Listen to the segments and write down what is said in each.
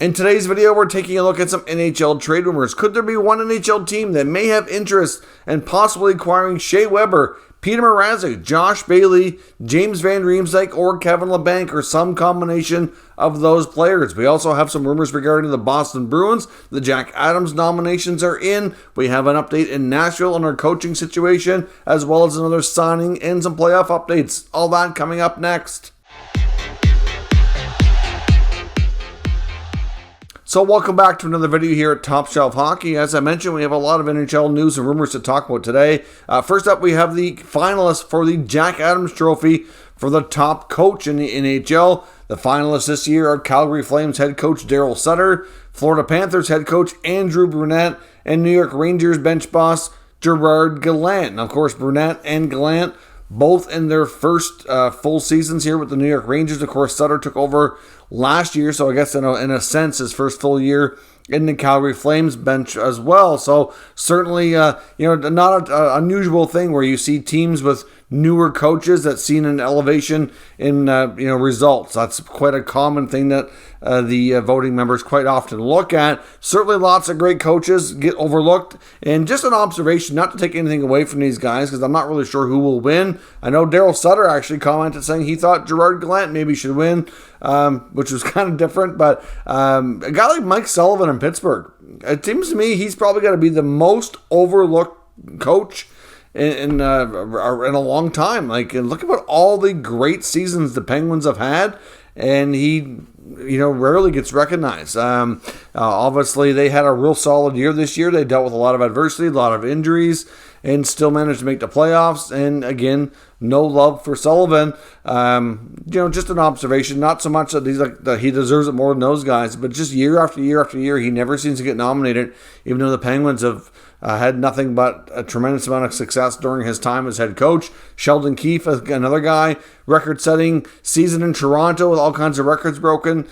In today's video, we're taking a look at some NHL trade rumors. Could there be one NHL team that may have interest in possibly acquiring Shea Weber, Peter Mrazek, Josh Bailey, James Van Riemsdyk, or Kevin Labanc, or some combination of those players? We also have some rumors regarding the Boston Bruins. The Jack Adams nominations are in. We have an update in Nashville on our coaching situation, as well as another signing and some playoff updates. All that coming up next. So welcome back to another video here at Top Shelf Hockey. As I mentioned, we have a lot of NHL news and rumors to talk about today. First up, we have the finalists for the Jack Adams Trophy for the top coach in the NHL. The finalists this year are Calgary Flames head coach Daryl Sutter, Florida Panthers head coach Andrew Brunette, and New York Rangers bench boss Gerard Gallant. And of course, Brunette and Gallant both in their first full seasons here with the New York Rangers. Of course, Sutter took over last year, so I guess in a sense, his first full year in the Calgary Flames bench as well. So certainly, not an unusual thing where you see teams with newer coaches that's seen an elevation in results. That's quite a common thing that the voting members quite often look at. Certainly lots of great coaches get overlooked. And just an observation, not to take anything away from these guys, because I'm not really sure who will win. I know Daryl Sutter actually commented saying he thought Gerard Gallant maybe should win, which was kind of different. But a guy like Mike Sullivan in Pittsburgh, it seems to me he's probably got to be the most overlooked coach in a long time. Like, look at all the great seasons the Penguins have had, and he rarely gets recognized. Obviously, they had a real solid year this year. They dealt with a lot of adversity, a lot of injuries, and still managed to make the playoffs. And again, no love for Sullivan. Just an observation. Not so much that he deserves it more than those guys, but just year after year after year, he never seems to get nominated, even though the Penguins have had nothing but a tremendous amount of success during his time as head coach. Sheldon Keefe, another guy, record-setting season in Toronto with all kinds of records broken.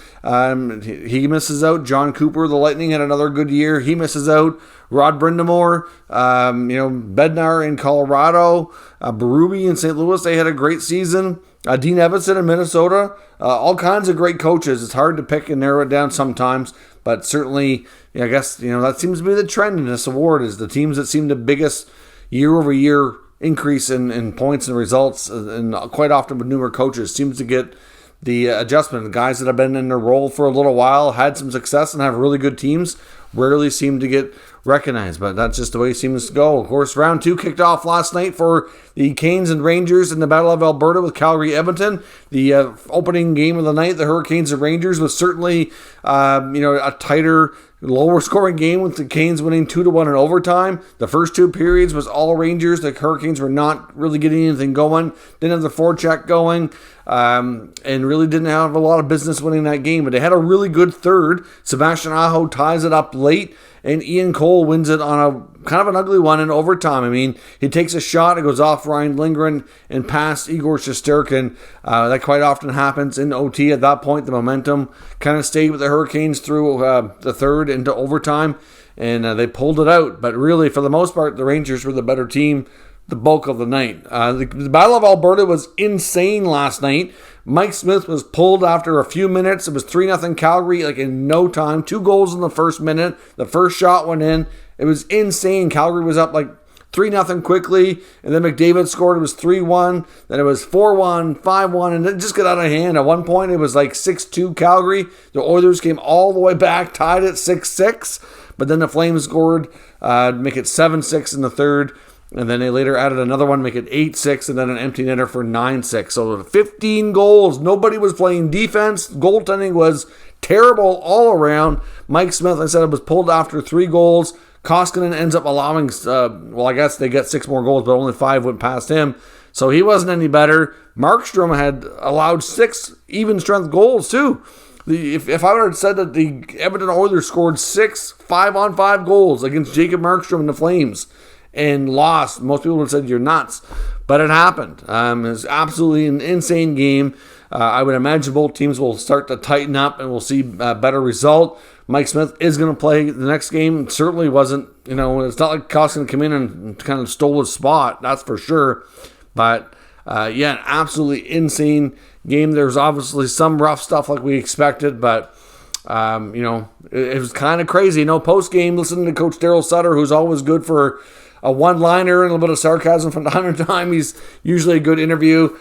He misses out. John Cooper, the Lightning, had another good year. He misses out. Rod Brind'Amour, Bednar in Colorado, Berube in St. Louis, they had a great season. Dean Evason in Minnesota, all kinds of great coaches. It's hard to pick and narrow it down sometimes, but certainly, I guess, that seems to be the trend in this award, is the teams that seem the biggest year-over-year increase in points and results, and quite often with newer coaches, seems to get the adjustment. The guys that have been in their role for a little while, had some success, and have really good teams, rarely seem to get recognized, but that's just the way it seems to go. Of course, round 2 kicked off last night for the Canes and Rangers in the Battle of Alberta with Calgary-Edmonton. The opening game of the night, the Hurricanes and Rangers, was certainly a tighter, lower scoring game, with the Canes winning 2-1 in overtime. The first 2 periods was all Rangers. The Hurricanes were not really getting anything going, didn't have the forecheck going, and really didn't have a lot of business winning that game. But they had a really good third. Sebastian Aho ties it up late, and Ian Cole wins it on a kind of an ugly one in overtime. I mean, he takes a shot, it goes off Ryan Lindgren and past Igor Shesterkin. That quite often happens in OT. At that point, the momentum kind of stayed with the Hurricanes through the third into overtime, and they pulled it out. But really, for the most part, the Rangers were the better team the bulk of the night. The Battle of Alberta was insane last night. Mike Smith was pulled after a few minutes. It was 3-0 Calgary, in no time. 2 goals in the first minute. The first shot went in. It was insane. Calgary was up 3-0 quickly, and then McDavid scored. It was 3-1. Then it was 4-1, 5-1, and it just got out of hand. At one point, it was 6-2 Calgary. The Oilers came all the way back, tied at 6-6, but then the Flames scored, make it 7-6 in the third. And then they later added another one, make it 8-6, and then an empty netter for 9-6. So 15 goals. Nobody was playing defense. Goaltending was terrible all around. Mike Smith, I said, was pulled after 3 goals. Koskinen ends up allowing, I guess they get 6 more goals, but only 5 went past him. So he wasn't any better. Markstrom had allowed 6 even-strength goals, too. If I would have said that the Edmonton Oilers scored 6 5-on-5 goals against Jacob Markstrom and the Flames and lost, most people would have said you're nuts, but it happened. It was absolutely an insane game. I would imagine both teams will start to tighten up and we'll see a better result. Mike Smith is going to play the next game. It certainly wasn't, it's not like Koskinen came in and kind of stole his spot, that's for sure. But an absolutely insane game. There's obviously some rough stuff like we expected, but It was kind of crazy. Post-game, listening to Coach Daryl Sutter, who's always good for a one-liner and a little bit of sarcasm from time to time. He's usually a good interview.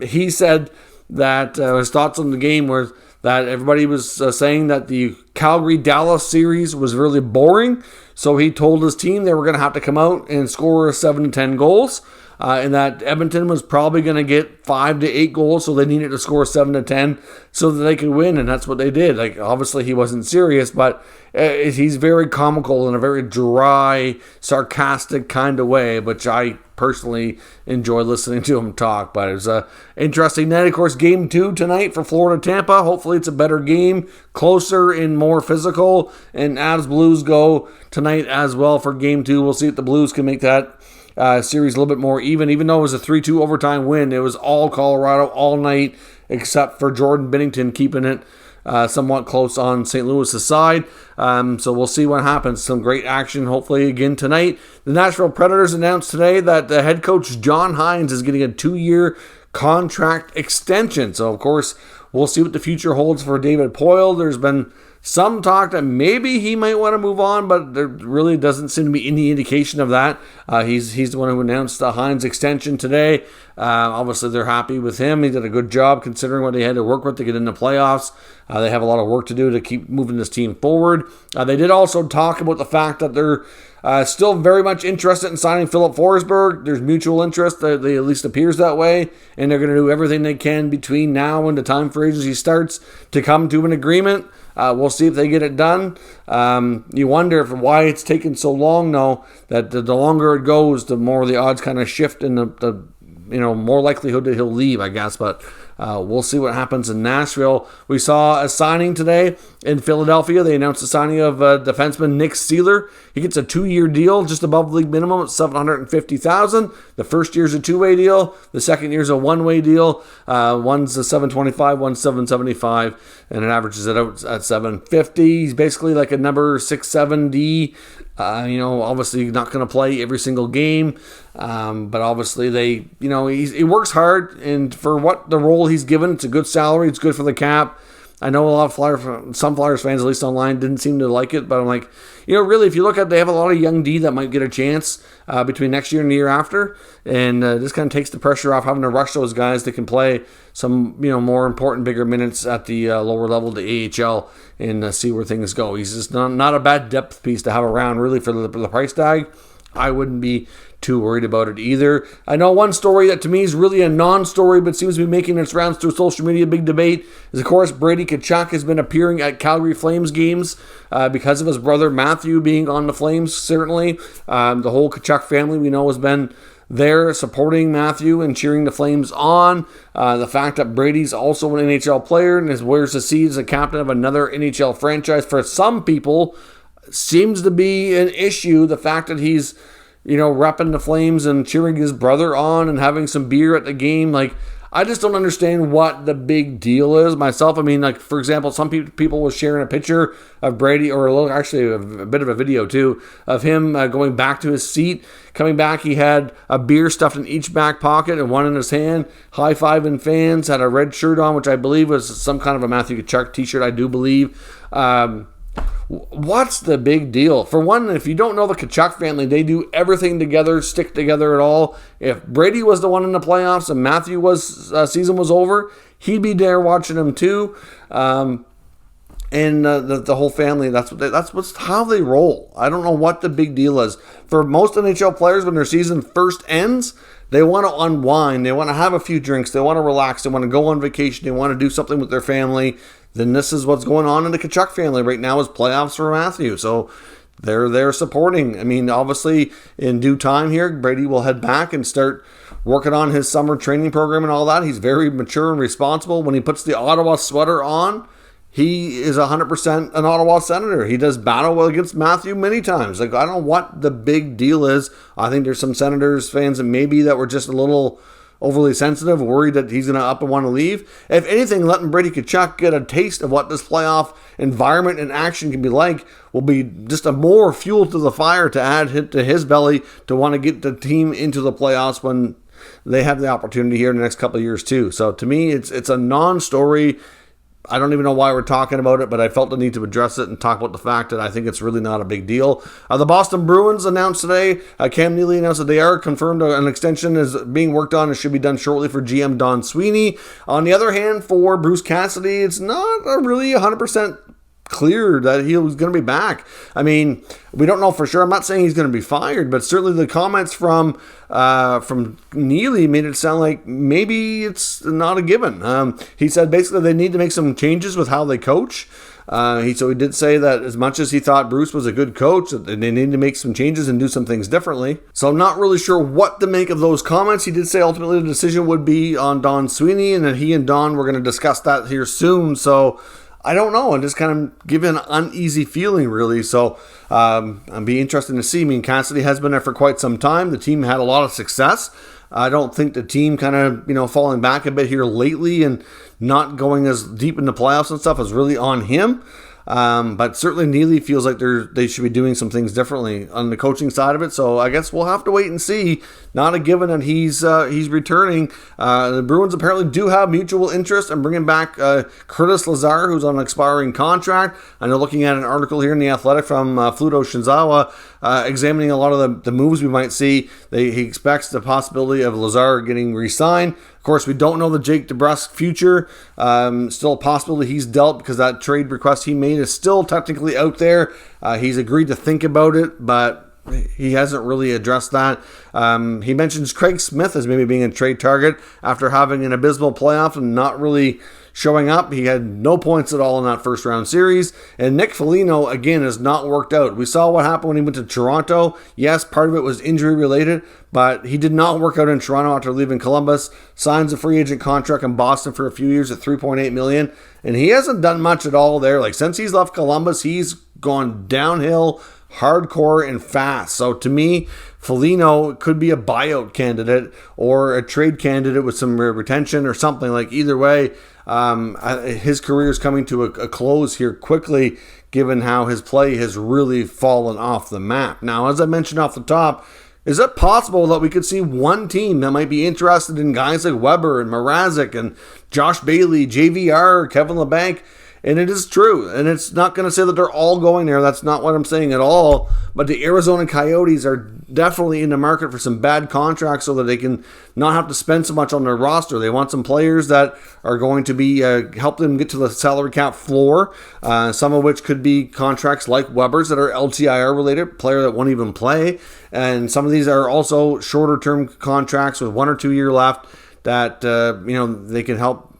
He said that his thoughts on the game were that everybody was saying that the Calgary-Dallas series was really boring. So he told his team they were going to have to come out and score 7 to 10 goals. And that Edmonton was probably going to get 5 to 8 goals, so they needed to score 7 to 10 so that they could win, and that's what they did. Obviously he wasn't serious, but he's very comical in a very dry, sarcastic kind of way, which I personally enjoy listening to him talk. But it was an interesting night. Of course, Game 2 tonight for Florida-Tampa. Hopefully it's a better game, closer and more physical, and Avs Blues go tonight as well for Game 2. We'll see if the Blues can make that series a little bit more even though it was a 3-2 overtime win. It was all Colorado all night, except for Jordan Binnington keeping it somewhat close on St. Louis' side. So we'll see what happens. Some great action hopefully again tonight. The Nashville Predators announced today that the head coach John Hynes is getting a 2-year contract extension. So of course we'll see what the future holds for David Poile. There's been some talk that maybe he might want to move on, but there really doesn't seem to be any indication of that. He's the one who announced the Hynes extension today. Obviously, they're happy with him. He did a good job considering what they had to work with to get in the playoffs. They have a lot of work to do to keep moving this team forward. They did also talk about the fact that they're still very much interested in signing Philip Forsberg. There's mutual interest. They at least appears that way, and they're going to do everything they can between now and the time free agency starts to come to an agreement. We'll see if they get it done. You wonder why it's taken so long, though, that the longer it goes, the more the odds kind of shift and the more likelihood that he'll leave, I guess. But we'll see what happens in Nashville. We saw a signing today in Philadelphia. They announced the signing of defenseman Nick Seeler. He gets a 2-year deal, just above league minimum at $750,000. The first year's a 2-way deal. The second year's a 1-way deal. One's a $725, one's $775, and it averages it out at $750. He's basically like a number 6-7D. Obviously not going to play every single game, but obviously he works hard, and for what the role he's given, it's a good salary. It's good for the cap. I know a lot of some Flyers fans, at least online, didn't seem to like it, but I'm like, really, if you look at, they have a lot of young D that might get a chance between next year and the year after, and this kind of takes the pressure off having to rush those guys that can play some, more important, bigger minutes at the lower level, the AHL, and see where things go. He's just not a bad depth piece to have around, really, for the price tag. I wouldn't be too worried about it either. I know one story that to me is really a non-story but seems to be making its rounds through social media, big debate, is of course Brady Tkachuk has been appearing at Calgary Flames games because of his brother Matthew being on the Flames, certainly. The whole Tkachuk family we know has been there supporting Matthew and cheering the Flames on. The fact that Brady's also an NHL player and wears the C as a captain of another NHL franchise, for some people seems to be an issue. The fact that he's repping the Flames and cheering his brother on and having some beer at the game. I just don't understand what the big deal is myself. I mean, for example, some people were sharing a picture of Brady, or actually a bit of a video too, of him going back to his seat. Coming back, he had a beer stuffed in each back pocket and one in his hand, high-fiving fans, had a red shirt on, which I believe was some kind of a Matthew Tkachuk t-shirt, I do believe. What's the big deal? For one, if you don't know the Tkachuk family, they do everything together, stick together at all. If Brady was the one in the playoffs and Matthew season was over, he'd be there watching him too. And the whole family, that's how they roll. I don't know what the big deal is. For most NHL players, when their season first ends, they want to unwind. They want to have a few drinks. They want to relax. They want to go on vacation. They want to do something with their family. Then this is what's going on in the Tkachuk family right now, is playoffs for Matthew. So they're supporting. I mean, obviously, in due time here, Brady will head back and start working on his summer training program and all that. He's very mature and responsible. When he puts the Ottawa sweater on, he is 100% an Ottawa Senator. He does battle against Matthew many times. I don't know what the big deal is. I think there's some Senators fans that were just a little overly sensitive, worried that he's going to up and want to leave. If anything, letting Brady Tkachuk get a taste of what this playoff environment and action can be like will be just a more fuel to the fire to add to his belly to want to get the team into the playoffs when they have the opportunity here in the next couple of years too. So to me, it's a non-story. I don't even know why we're talking about it, but I felt the need to address it and talk about the fact that I think it's really not a big deal. The Boston Bruins announced today, Cam Neely announced that they are confirmed an extension is being worked on and should be done shortly for GM Don Sweeney. On the other hand, for Bruce Cassidy, it's not really 100% clear that he was going to be back. I mean, we don't know for sure. I'm not saying he's going to be fired, but certainly the comments from Neely made it sound like maybe it's not a given. He said basically they need to make some changes with how they coach. So he did say that as much as he thought Bruce was a good coach, that they need to make some changes and do some things differently. So I'm not really sure what to make of those comments. He did say ultimately the decision would be on Don Sweeney, and that he and Don were going to discuss that here soon. So I don't know, and just kind of give an uneasy feeling, really. So I'd be interested to see. I mean, Cassidy has been there for quite some time. The team had a lot of success. I don't think the team kind of, falling back a bit here lately and not going as deep in the playoffs and stuff is really on him. But certainly Neely feels like they should be doing some things differently on the coaching side of it. So I guess we'll have to wait and see. Not a given that he's returning. The Bruins apparently do have mutual interest in bringing back Curtis Lazar, who's on an expiring contract. I know looking at an article here in The Athletic from Fluto Shinzawa, examining a lot of the moves we might see. He expects the possibility of Lazar getting re-signed. Of course, we don't know the Jake DeBrusk future. Still a possibility he's dealt because that trade request he made is still technically out there. He's agreed to think about it, but he hasn't really addressed that. He mentions Craig Smith as maybe being a trade target after having an abysmal playoff and not really showing up. He had no points at all in that first round series. And Nick Foligno, again, has not worked out. We saw what happened when he went to Toronto. Yes, part of it was injury related, but he did not work out in Toronto after leaving Columbus. Signs a free agent contract in Boston for a few years at $3.8 million. And he hasn't done much at all there. Like, since he's left Columbus, he's gone downhill hardcore and fast. So to me, Foligno could be a buyout candidate or a trade candidate with some retention or something. Like, either way, his career is coming to a close here quickly, given how his play has really fallen off the map. Now, as I mentioned off the top, is it possible that we could see one team that might be interested in guys like Weber and Mrazek and Josh Bailey, JVR, Kevin LeBanc? And it is true. And it's not going to say that they're all going there. That's not what I'm saying at all. But the Arizona Coyotes are definitely in the market for some bad contracts so that they can not have to spend so much on their roster. They want some players that are going to be help them get to the salary cap floor, some of which could be contracts like Weber's that are LTIR related, player that won't even play. And some of these are also shorter term contracts with 1 or 2 years left that they can help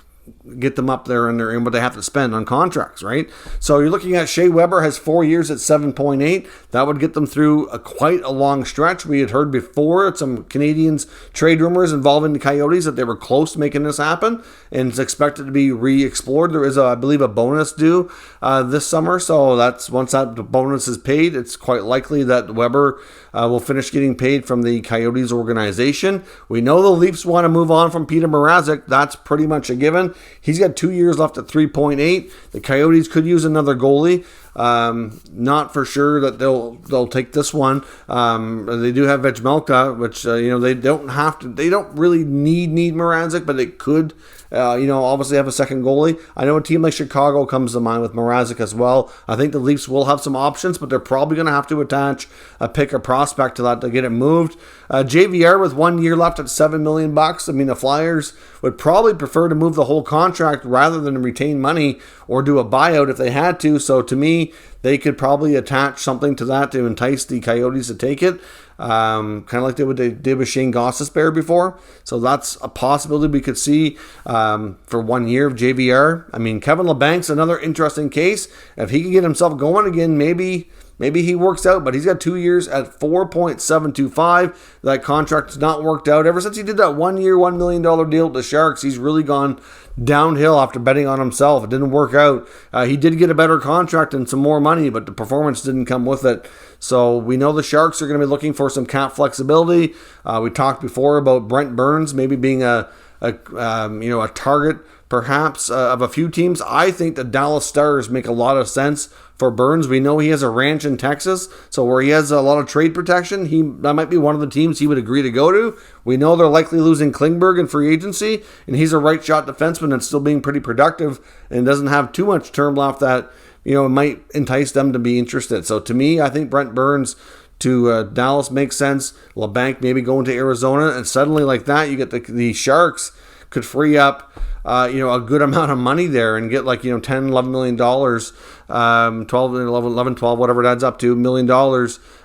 get them up there in what they have to spend on contracts, right? So you're looking at Shea Weber has 4 years at 7.8. That would get them through quite a long stretch. We had heard before some Canadiens trade rumors involving the Coyotes that they were close to making this happen, and it's expected to be re-explored. There is, I believe, a bonus due this summer. So that's once that bonus is paid, it's quite likely that Weber will finish getting paid from the Coyotes organization. We know the Leafs want to move on from Peter Mrazek. That's pretty much a given. He's got 2 years left at 3.8. The Coyotes could use another goalie. Not for sure that they'll take this one. They do have Vejmelka, which they don't really need Mrazek, but they could obviously have a second goalie. I know a team like Chicago comes to mind with Mrazek as well. I think the Leafs will have some options, but they're probably going to have to attach a pick or prospect to that to get it moved. JVR with 1 year left at $7 million. I mean, the Flyers would probably prefer to move the whole contract rather than retain money or do a buyout if they had to. So to me, they could probably attach something to that to entice the Coyotes to take it. Kind of like they did with Shane Gostisbehere before. So that's a possibility we could see for 1 year of JVR. I mean, Kevin LeBanc's another interesting case. If he can get himself going again, maybe he works out, but he's got 2 years at 4.725. That contract's not worked out. Ever since he did that 1 year, $1 million deal with the Sharks, he's really gone downhill after betting on himself. It didn't work out. He did get a better contract and some more money, but the performance didn't come with it. So we know the Sharks are going to be looking for some cap flexibility. We talked before about Brent Burns maybe being a target perhaps of a few teams. I think the Dallas Stars make a lot of sense for Burns. We know he has a ranch in Texas, so where he has a lot of trade protection, that might be one of the teams he would agree to go to. We know they're likely losing Klingberg in free agency, and he's a right-shot defenseman that's still being pretty productive and doesn't have too much term left that, might entice them to be interested. So to me, I think Brent Burns to Dallas makes sense. LeBanc maybe going to Arizona, and suddenly like that, you get the Sharks could free up a good amount of money there and get like, $10, $11 million, 12, whatever it adds up to, $1 million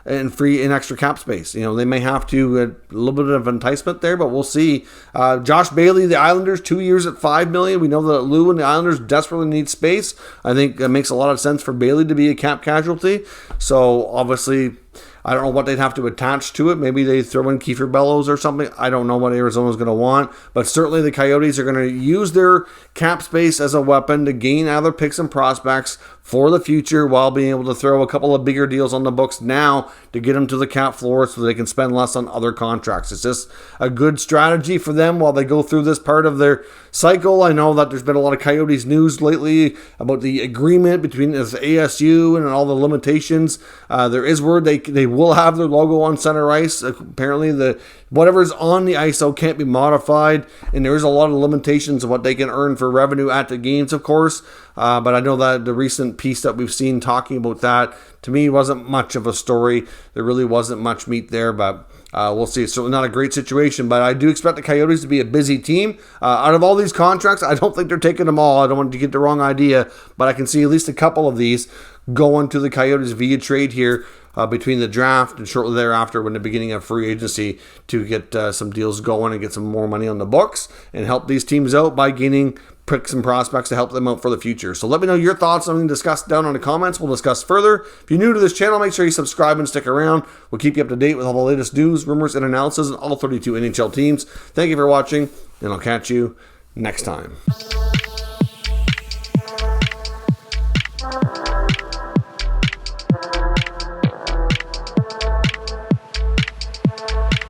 in extra cap space. They may have to, a little bit of enticement there, but we'll see. Josh Bailey, the Islanders, 2 years at $5 million. We know that Lou and the Islanders desperately need space. I think it makes a lot of sense for Bailey to be a cap casualty. So obviously, I don't know what they'd have to attach to it. Maybe they throw in Kiefer Bellows or something. I don't know what Arizona's going to want. But certainly the Coyotes are going to use their cap space as a weapon to gain other picks and prospects for the future while being able to throw a couple of bigger deals on the books now to get them to the cap floor so they can spend less on other contracts. It's just a good strategy for them while they go through this part of their cycle. I know that there's been a lot of Coyotes news lately about the agreement between the ASU and all the limitations. There is word they will have their logo on center ice. Apparently, whatever's on the ice can't be modified, and there is a lot of limitations of what they can earn for revenue at the games, of course. But I know that the recent piece that we've seen talking about that, to me, wasn't much of a story. There really wasn't much meat there, but we'll see. It's certainly not a great situation, but I do expect the Coyotes to be a busy team. Out of all these contracts, I don't think they're taking them all. I don't want to get the wrong idea, but I can see at least a couple of these going to the Coyotes via trade here between the draft and shortly thereafter when the beginning of free agency to get some deals going and get some more money on the books and help these teams out by gaining picks and prospects to help them out for the future. So let me know your thoughts on something discussed down in the comments. We'll discuss further. If you're new to this channel, make sure you subscribe and stick around. We'll keep you up to date with all the latest news, rumors, and analysis on all 32 NHL teams. Thank you for watching, and I'll catch you next time.